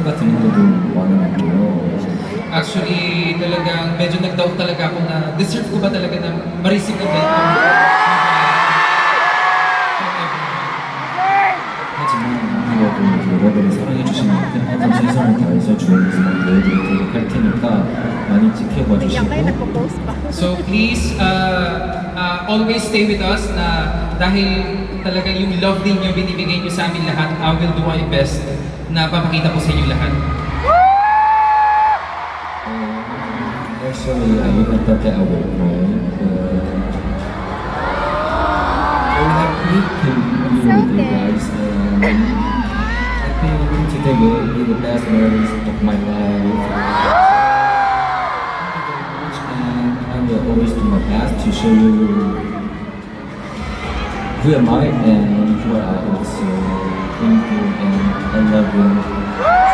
사랑과 드는 것도 많았고요. Actually, talagang medyo nag-doubt talaga ako na deserve ko ba talaga na ma-receive ng ganito. 하지만 우리가 또 여러분이 사랑해주신 만큼 항상 최선을 다해서 좋은 모습을 보여드리도록 할 테니까 많이 지켜봐 Bigyan kayo 주시고 nagpo-post pa. So please, always stay with us na dahil talaga yung love din nyo, binibigay nyo sa amin lahat, I will do my best na papakita ko sa inyo lahat. Actually, I even thought that I would cry, but I'm happy to be with you guys, and I think today will be the best moments of my life. Thank you very much, and I will always do my best to show you who am I and who I also. Thank you, and I love you.